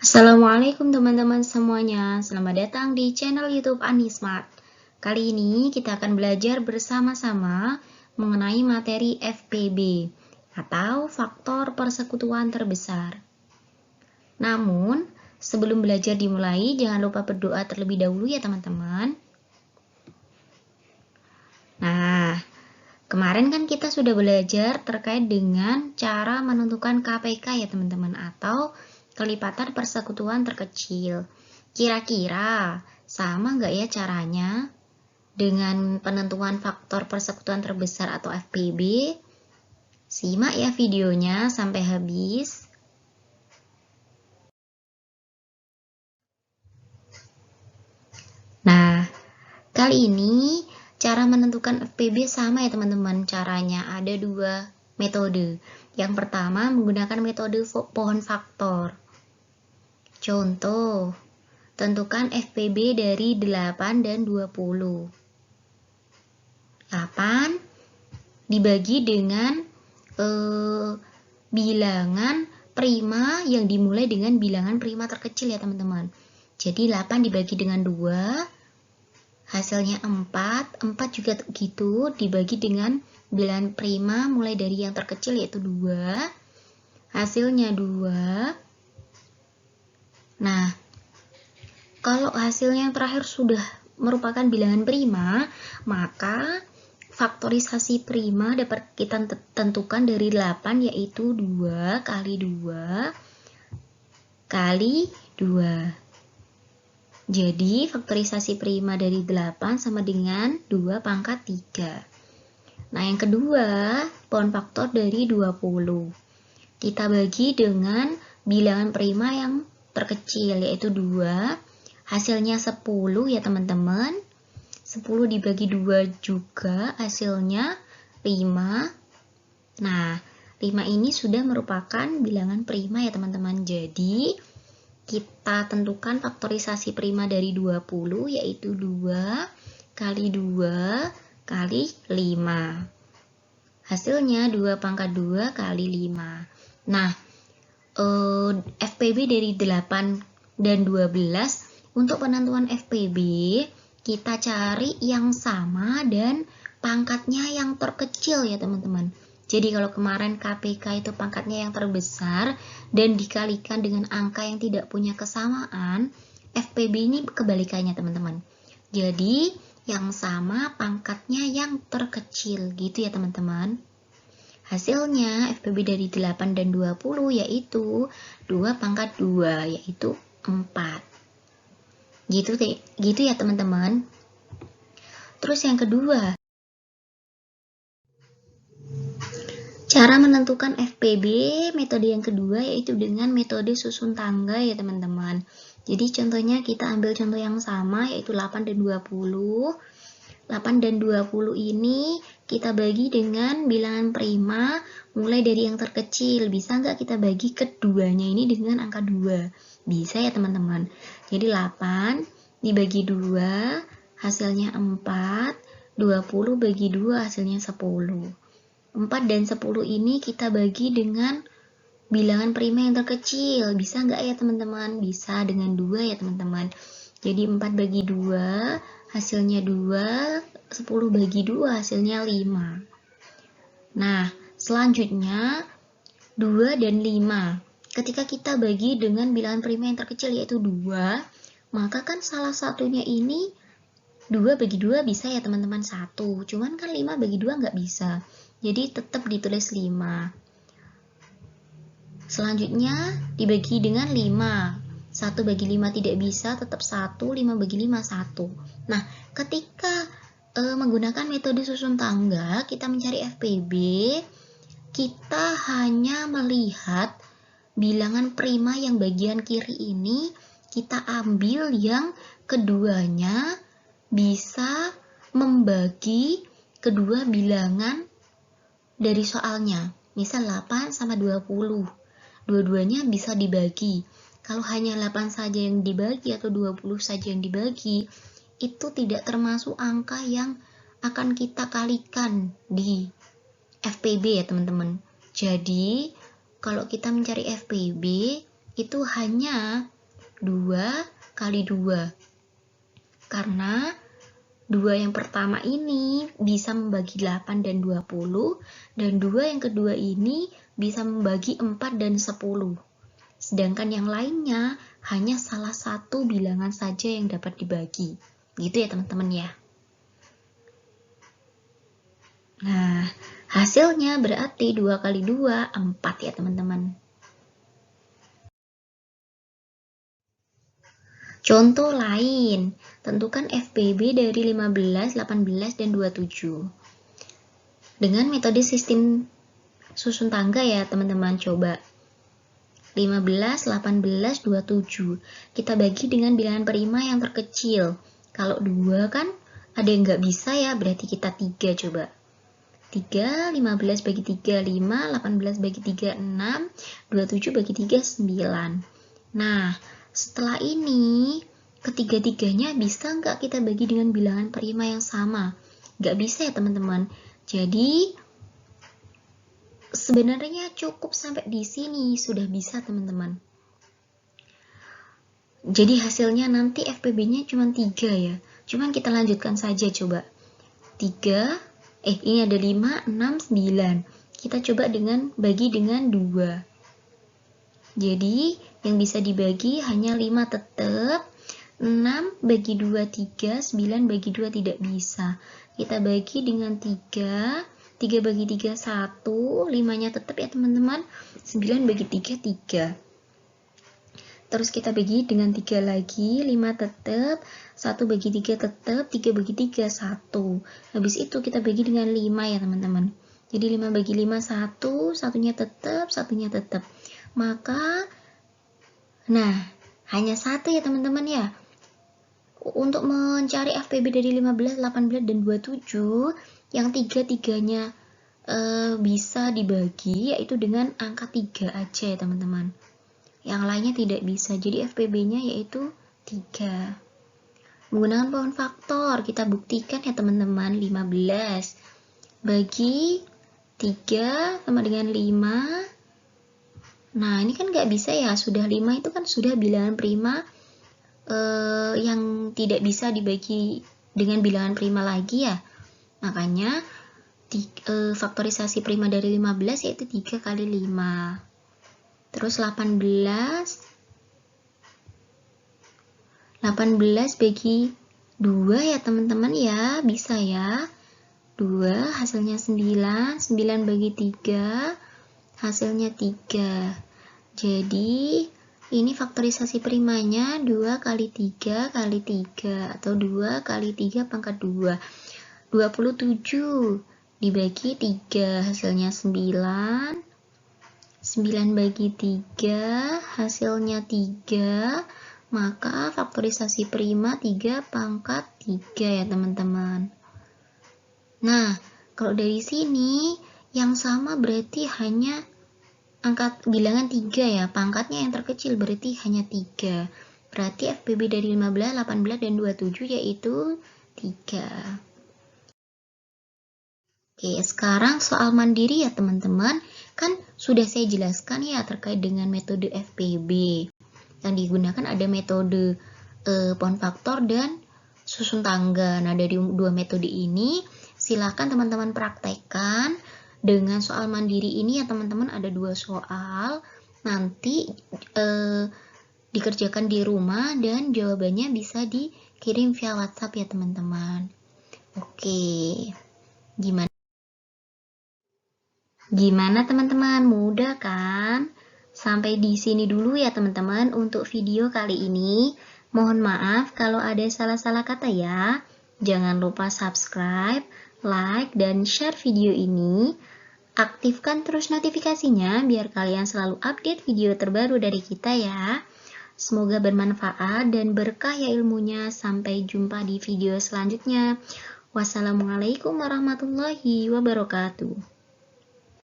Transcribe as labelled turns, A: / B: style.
A: Assalamualaikum teman-teman semuanya, selamat datang di channel YouTube Anismart. Kali ini kita akan belajar bersama-sama mengenai materi FPB atau faktor persekutuan terbesar. Namun, sebelum belajar dimulai, jangan lupa berdoa terlebih dahulu ya teman-teman. Nah, kemarin kan kita sudah belajar terkait dengan cara menentukan KPK ya teman-teman, atau kelipatan persekutuan terkecil. Kira-kira sama nggak ya caranya dengan penentuan faktor persekutuan terbesar atau FPB? Simak ya videonya sampai habis. Nah, kali ini cara menentukan FPB sama ya teman-teman. Caranya ada dua metode. Yang pertama menggunakan metode pohon faktor. Contoh, tentukan FPB dari 8 dan 20. 8 dibagi dengan bilangan prima yang dimulai dengan bilangan prima terkecil ya teman-teman. Jadi 8 dibagi dengan 2, hasilnya 4. 4 juga gitu, dibagi dengan bilangan prima mulai dari yang terkecil yaitu 2, hasilnya 2. Nah, kalau hasilnya yang terakhir sudah merupakan bilangan prima, maka faktorisasi prima dapat kita tentukan dari 8, yaitu 2 kali 2 kali 2. Jadi faktorisasi prima dari 8 sama dengan 2 pangkat 3. Nah, yang kedua, pohon faktor dari 20. Kita bagi dengan bilangan prima yang terkecil, yaitu 2. Hasilnya 10 ya teman-teman. 10 dibagi 2 juga hasilnya 5. Nah, 5 ini sudah merupakan bilangan prima ya teman-teman. Jadi, kita tentukan faktorisasi prima dari 20 yaitu 2 kali 2 kali 5. Hasilnya 2 pangkat 2 kali 5. Nah, FPB dari 8 dan 12, untuk penentuan FPB, kita cari yang sama dan pangkatnya yang terkecil ya teman-teman. Jadi kalau kemarin KPK itu pangkatnya yang terbesar dan dikalikan dengan angka yang tidak punya kesamaan, FPB ini kebalikannya teman-teman. Jadi yang sama pangkatnya yang terkecil gitu ya teman-teman. Hasilnya FPB dari 8 dan 20 yaitu 2 pangkat 2 yaitu 4. Gitu ya teman-teman. Terus yang kedua, cara menentukan FPB metode yang kedua yaitu dengan metode susun tangga ya teman-teman. Jadi contohnya kita ambil contoh yang sama yaitu 8 dan 20. 8 dan 20 ini kita bagi dengan bilangan prima mulai dari yang terkecil. Bisa nggak kita bagi keduanya ini dengan angka 2? Bisa ya teman-teman. Jadi 8 dibagi 2 hasilnya 4. 20 bagi 2 hasilnya 10. 4 dan 10 ini kita bagi dengan bilangan prima yang terkecil. Bisa nggak ya teman-teman? Bisa dengan 2 ya teman-teman. Jadi 4 bagi 2 hasilnya 2, 10 bagi 2 hasilnya 5. Nah, selanjutnya 2 dan 5. Ketika kita bagi dengan bilangan prima yang terkecil yaitu 2, maka kan salah satunya ini 2 bagi 2 bisa ya teman-teman 1. Cuman kan 5 bagi 2 nggak bisa. Jadi tetap ditulis 5. Selanjutnya dibagi dengan 5. 1 bagi 5 tidak bisa, tetap 1. 5 bagi 5, 1. Nah, ketika menggunakan metode susun tangga, kita mencari FPB, kita hanya melihat bilangan prima yang bagian kiri ini, kita ambil yang keduanya bisa membagi kedua bilangan dari soalnya. Misal 8 sama 20. Dua-duanya bisa dibagi. Kalau hanya 8 saja yang dibagi atau 20 saja yang dibagi, itu tidak termasuk angka yang akan kita kalikan di FPB ya teman-teman. Jadi, kalau kita mencari FPB, itu hanya 2 kali 2. Karena 2 yang pertama ini bisa membagi 8 dan 20, dan 2 yang kedua ini bisa membagi 4 dan 10. Sedangkan yang lainnya hanya salah satu bilangan saja yang dapat dibagi. Gitu ya teman-teman ya. Nah, hasilnya berarti 2 kali 2, 4 ya teman-teman. Contoh lain, tentukan FPB dari 15, 18, dan 27. Dengan metode sistem susun tangga ya teman-teman, coba. 15, 18, 27. Kita bagi dengan bilangan prima yang terkecil. Kalau 2 kan ada yang nggak bisa ya, berarti kita 3 coba. 3, 15 bagi 3, 5, 18 bagi 3, 6, 27 bagi 3, 9. Nah, setelah ini, ketiga-tiganya bisa nggak kita bagi dengan bilangan prima yang sama? Nggak bisa ya teman-teman. Jadi, sebenarnya cukup sampai di sini sudah bisa teman-teman. Jadi hasilnya nanti FPB-nya cuma 3 ya. Cuman kita lanjutkan saja coba. 3, ini ada 5, 6, 9. Kita coba bagi dengan 2. Jadi, yang bisa dibagi hanya 5 tetap, 6 bagi 2, 3, 9 bagi 2 tidak bisa. Kita bagi dengan 3, 3 bagi 3, 1, 5-nya tetap ya teman-teman, 9 bagi 3, 3. Terus kita bagi dengan 3 lagi, 5 tetap, 1 bagi 3 tetap, 3 bagi 3, 1. Habis itu kita bagi dengan 5 ya teman-teman. Jadi 5 bagi 5, 1, satunya tetap, satunya tetap. Maka, nah, hanya 1 ya teman-teman ya. Untuk mencari FPB dari 15, 18, dan 27, yang tiga-tiganya bisa dibagi, yaitu dengan angka 3 aja ya teman-teman. Yang lainnya tidak bisa, jadi FPB-nya yaitu 3. Menggunakan poin faktor, kita buktikan ya teman-teman, 15 bagi 3 sama dengan 5. Nah, ini kan nggak bisa ya, sudah 5 itu kan sudah bilangan prima yang tidak bisa dibagi dengan bilangan prima lagi ya. Makanya, faktorisasi prima dari 15 yaitu 3 kali 5. Terus 18 bagi 2 ya teman-teman ya, bisa ya. 2 hasilnya 9, 9 bagi 3 hasilnya 3. Jadi ini faktorisasi primanya 2 kali 3 kali 3 atau 2 kali 3 pangkat 2. 27 dibagi 3 hasilnya 9. 9 bagi 3 hasilnya 3. Maka faktorisasi prima 3 pangkat 3 ya teman-teman. Nah, kalau dari sini yang sama berarti hanya angka bilangan 3 ya, pangkatnya yang terkecil berarti hanya 3. Berarti FPB dari 15, 18, dan 27 yaitu 3. Oke, sekarang soal mandiri ya teman-teman. Kan sudah saya jelaskan ya terkait dengan metode FPB. Yang digunakan ada metode poin faktor dan susun tangga. Nah, dari dua metode ini silakan teman-teman praktekkan. Dengan soal mandiri ini ya teman-teman ada 2 soal, nanti dikerjakan di rumah dan jawabannya bisa dikirim via WhatsApp ya teman-teman. Oke, gimana teman-teman? Mudah kan? Sampai di sini dulu ya teman-teman untuk video kali ini. Mohon maaf kalau ada salah-salah kata ya. Jangan lupa subscribe, like, dan share video ini. Aktifkan terus notifikasinya biar kalian selalu update video terbaru dari kita ya. Semoga bermanfaat dan berkah ya ilmunya. Sampai jumpa di video selanjutnya. Wassalamualaikum warahmatullahi wabarakatuh.